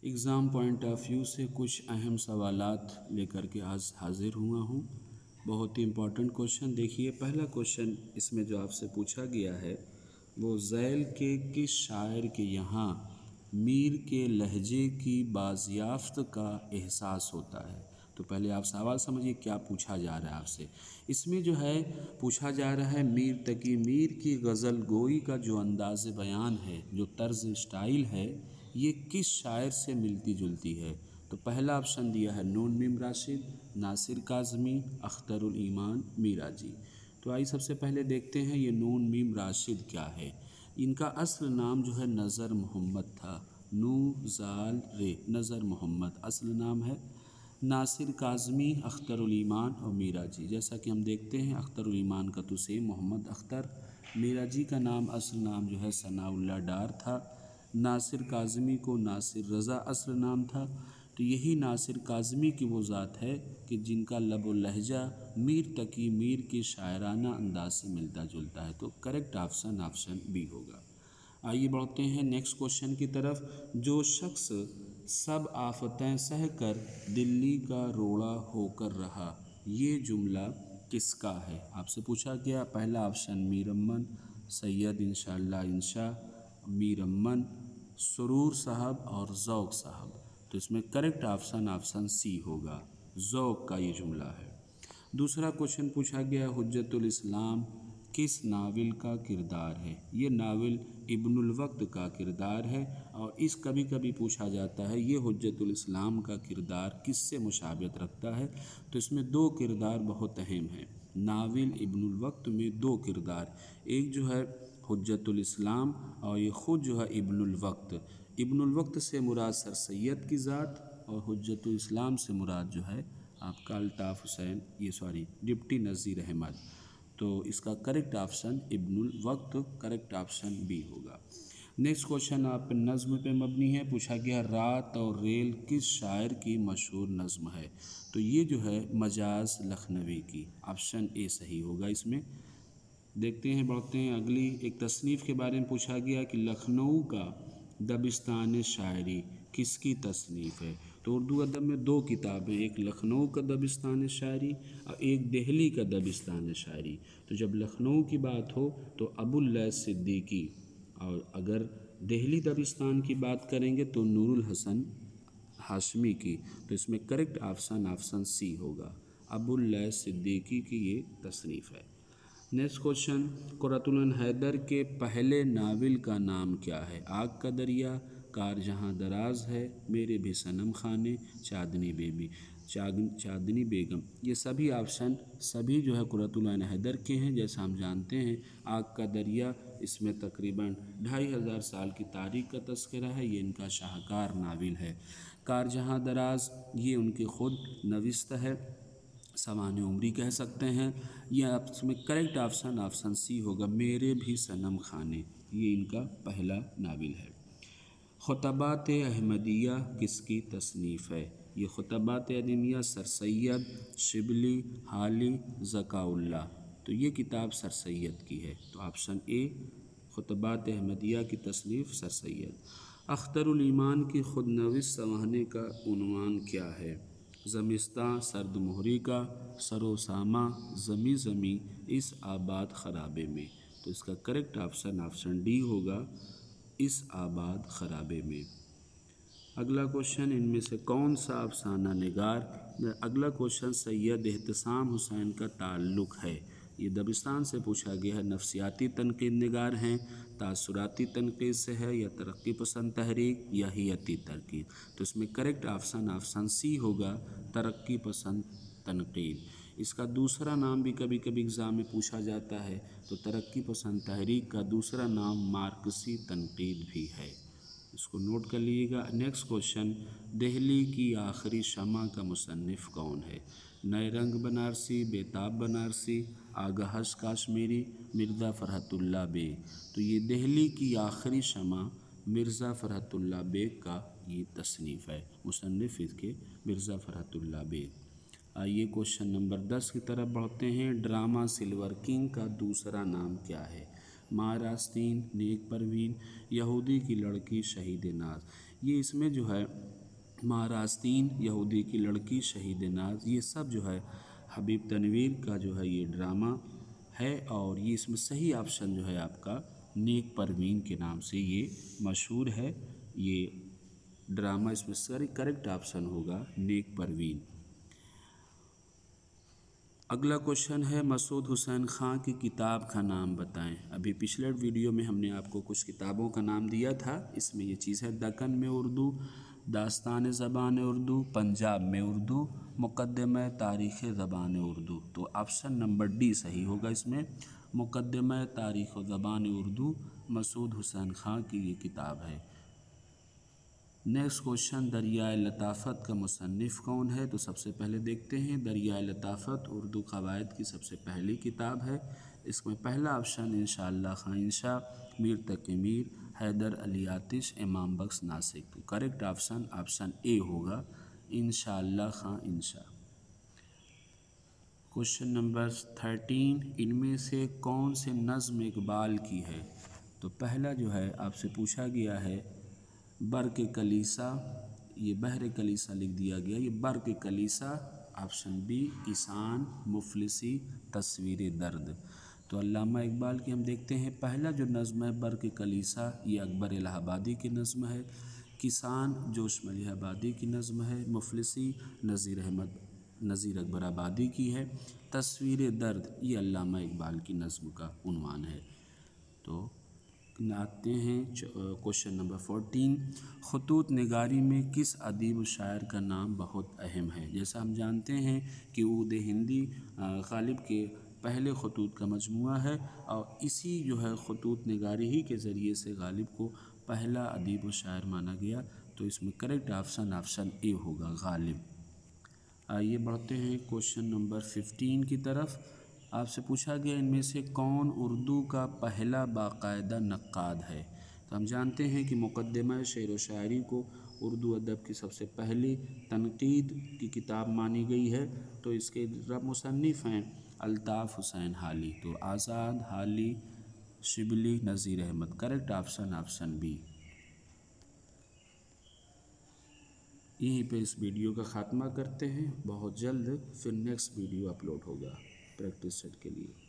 Exam point of view से कुछ अहम सवालात लेकर के आज हाज़िर हुआ हूँ। बहुत ही इम्पोर्टेंट क्वेश्चन। देखिए, पहला क्वेश्चन इसमें जो आपसे पूछा गया है वो ज़ैल के किस शायर के यहाँ मीर के लहजे की बाज़याफ़्त का एहसास होता है। तो पहले आप सवाल समझिए क्या पूछा जा रहा है आपसे। इसमें जो है पूछा जा रहा है मीर तकी मीर की गज़ल गोई का जो अंदाज़ बयान है, जो तर्ज़ स्टाइल है, ये किस शायर से मिलती जुलती है। तो पहला ऑप्शन दिया है नून मीम राशिद, नासिर काज़मी, अख्तरुल ईमान, मीरा जी। तो आइए सबसे पहले देखते हैं ये नून मीम राशिद क्या है। इनका असल नाम जो है नज़र मोहम्मद था। नू ज़ाल रे नज़र मोहम्मद असल नाम है। नासिर काज़मी, अख्तरुल ईमान और मीरा जी। जैसा कि हम देखते हैं अख्तरुल ईमान का तुसेम मोहम्मद अख्तर, मीरा जी का नाम असल नाम जो है सनाउल्लाह डार था। नासिर काज़मी को नासिर रज़ा असल नाम था। तो यही नासिर काज़मी की वो ज़ात है कि जिनका लब व लहजा मीर तकी मीर के शायराना अंदाज से मिलता जुलता है। तो करेक्ट ऑप्शन बी होगा। आइए बढ़ते हैं नेक्स्ट क्वेश्चन की तरफ। जो शख्स सब आफतें सह कर दिल्ली का रोड़ा होकर रहा, ये जुमला किसका है। आपसे पूछा गया पहला ऑप्शन मीर अमन, सैयद इंशाअल्लाह इंशा, मीर अमन, सुरूर साहब और ज़ौक़ साहब। तो इसमें करेक्ट ऑप्शन सी होगा, ज़ौक़ का ये जुमला है। दूसरा क्वेश्चन पूछा गया हुज्जतुल इस्लाम किस नावल का किरदार है। ये नावल इब्नुल वक्त का किरदार है। और इस कभी कभी पूछा जाता है ये हुज्जतुल इस्लाम का किरदार किससे मुशाबिहत रखता है। तो इसमें दो किरदार बहुत अहम हैं। नावल इब्नुल वक्त में दो किरदार, एक जो है हुज्जतुल इस्लाम और ये ख़ुद जो है इब्नुल वक्त। इब्नुल वक्त से मुराद सर सैयद की ज़ात और हुज्जतुल इस्लाम से मुराद जो है आपका अल्ताफ़ हुसैन डिप्टी नज़ीर अहमद। तो इसका करेक्ट ऑप्शन इब्नुल वक्त, करेक्ट ऑप्शन बी होगा। नेक्स्ट क्वेश्चन आप नज़्म पे मबनी है। पूछा गया रात और रेल किस शायर की मशहूर नज़्म है। तो ये जो है मजाज लखनवी की, ऑप्शन ए सही होगा। इसमें देखते हैं बढ़ते हैं अगली एक तसनीफ़ के बारे में पूछा गया कि लखनऊ का दबिस्तान शायरी किसकी तसनीफ़ है। तो उर्दू अदब में दो किताबें, एक लखनऊ का दबिस्तान शायरी और एक दिल्ली का दबिस्तान शायरी। तो जब लखनऊ की बात हो तो अबुल लैथ सिद्दीकी, और अगर दिल्ली दबिस्तान की बात करेंगे तो नूरुल हसन हाशमी की। तो इसमें करेक्ट ऑप्शन सी होगा, अबुल लैथ सिद्दीकी की ये तसनीफ़ है। नेक्स्ट क्वेश्चन कुर्रतुल हैदर के पहले नावल का नाम क्या है। आग का दरिया, कार जहाँ दराज है, मेरे भी सनम खाने, चांदनी बेगम। ये सभी ऑप्शन सभी जो है कुर्रतुल हैदर के हैं। जैसा हम जानते हैं आग का दरिया इसमें तकरीबन 2500 साल की तारीख़ का तस्करा है। ये इनका शाहकार नावल है। कार जहाँ दराज ये उनकी ख़ुद नविस्त है, सवाने उम्री कह सकते हैं। यह इसमें करेक्ट ऑप्शन सी होगा, मेरे भी सनम खाने। ये इनका पहला नावल है। खुतबात अहमदिया किसकी तसनीफ़ है। ये खुतबात अहमदिया सर सैयद, शिबली, हाली, ज़काउल्लाह। तो ये किताब सर सैयद की है। तो ऑप्शन ए खुतबात अहमदिया की तसनीफ़ सर सैयद। अख्तरुल ईमान की खुद नविस सवाने का उन्वान क्या है। ज़मिस्तां सर्द मोहरी का, सरो सामा, ज़मी ज़मी इस आबाद ख़राबे में। तो इसका करेक्ट ऑप्शन डी होगा, इस आबाद ख़राबे में। अगला क्वेश्चन इनमें से कौन सा अफसाना निगार। अगला क्वेश्चन सैयद एहतसाम हुसैन का ताल्लुक़ है। ये दबिस्तान से पूछा गया है। नफ्सियाती तनक़ीद निगार हैं, तासुराती तनक़ीद से है, या तरक्की पसंद तहरीक या हियती तरकीब। तो इसमें करेक्ट ऑप्शन सी होगा, तरक्की पसंद तनक़ीद। इसका दूसरा नाम भी कभी कभी एग्ज़ाम में पूछा जाता है। तो तरक्की पसंद तहरीक का दूसरा नाम मार्क्सी तनक़ीद भी है, इसको नोट कर लीजिएगा। नेक्स्ट क्वेश्चन दिल्ली की आखिरी शमा का मुसन्निफ़ कौन है। नए रंग बनारसी, बेताब बनारसी, आगाहश काश्मीरी, मिर्ज़ा फ़रहतुल्लाह बेग। तो ये दिल्ली की आखिरी शमा मिर्ज़ा फ़रहतुल्लाह बेग का ये तसनीफ़ है। मुसन्निफ़ इसके मिर्ज़ा फ़रहतुल्लाह बेग। आइए क्वेश्चन नंबर 10 की तरफ बढ़ते हैं। ड्रामा सिल्वर किंग का दूसरा नाम क्या है। ماہ راستین، نیک پروین، یہودی کی لڑکی شہید ناز۔ یہ اس میں جو ہے ماہ راستین، یہودی کی لڑکی شہید ناز، یہ سب جو ہے حبیب تنویر کا جو ہے یہ ڈرامہ ہے، اور یہ اس میں صحیح آپشن جو ہے آپ کا نیک پروین کے نام سے یہ مشہور ہے۔ یہ ڈرامہ اس میں کریکٹ آپشن ہوگا نیک پروین۔ اگلا کوشچن ہے مسعود حسین خان کی کتاب کا نام بتائیں۔ ابھی پچھلے ویڈیو میں ہم نے آپ کو کچھ کتابوں کا نام دیا تھا، اس میں یہ چیز ہے دکن میں اردو، داستان زبان اردو، پنجاب میں اردو، مقدمہ تاریخ زبان اردو۔ تو آپشن نمبر ڈی صحیح ہوگا اس میں، مقدمہ تاریخ و زبان اردو مسعود حسین خان کی یہ کتاب ہے۔ نیکسٹ کوشچن دریائے لطافت کا مصنف کون ہے؟ تو سب سے پہلے دیکھتے ہیں دریائے لطافت اردو قواعد کی سب سے پہلی کتاب ہے۔ اس میں پہلا آپشن انشاءاللہ خان انشا، میر تقی میر، حیدر علی آتش، امام بخش ناسک۔ تو کریکٹ آپشن اے ہوگا انشاءاللہ خان انشا۔ کوشچن نمبر 13، ان میں سے کون سے نظم اقبال کی ہے؟ تو پہلا جو ہے آپ سے پوچھا گیا ہے برق کلیسا، یہ بحر کلیسا لکھ دیا گیا، یہ برق کلیسا۔ آپشن بی کسان، مفلسی، تصویر درد۔ تو علامہ اقبال کی ہم دیکھتے ہیں پہلا جو نظم ہے برق کلیسا، یہ اکبر الہ آبادی کی نظم ہے۔ کسان جوش ملیح آبادی کی نظم ہے۔ مفلسی نذیر اکبر آبادی کی ہے۔ تصویر درد یہ علامہ اقبال کی نظم کا عنوان ہے۔ تو آتے ہیں کوشچن نمبر 14، خطوط نگاری میں کس ادیب و شاعر کا نام بہت اہم ہے؟ جیسا ہم جانتے ہیں کہ عود ہندی غالب کے پہلے خطوط کا مجموعہ ہے، اور اسی جو ہے خطوط نگاری ہی کے ذریعے سے غالب کو پہلا ادیب و شاعر مانا گیا۔ تو اس میں کریکٹ آپشن اے ہوگا غالب۔ آئیے بڑھتے ہیں کوشچن نمبر 15 کی طرف۔ آپ سے پوچھا گیا ان میں سے کون اردو کا پہلا باقاعدہ نقاد ہے؟ تو ہم جانتے ہیں کہ مقدمہ شعر و شاعری کو اردو ادب کی سب سے پہلی تنقید کی کتاب مانی گئی ہے، تو اس کے مصنف ہیں الطاف حسین حالی۔ تو Azad, Hali, Shibli, Nazir Ahmad. Correct option B. یہیں پہ اس ویڈیو کا خاتمہ کرتے ہیں، بہت جلد پھر نیکسٹ ویڈیو اپلوڈ ہوگا پریکٹس سیٹ کے لیے۔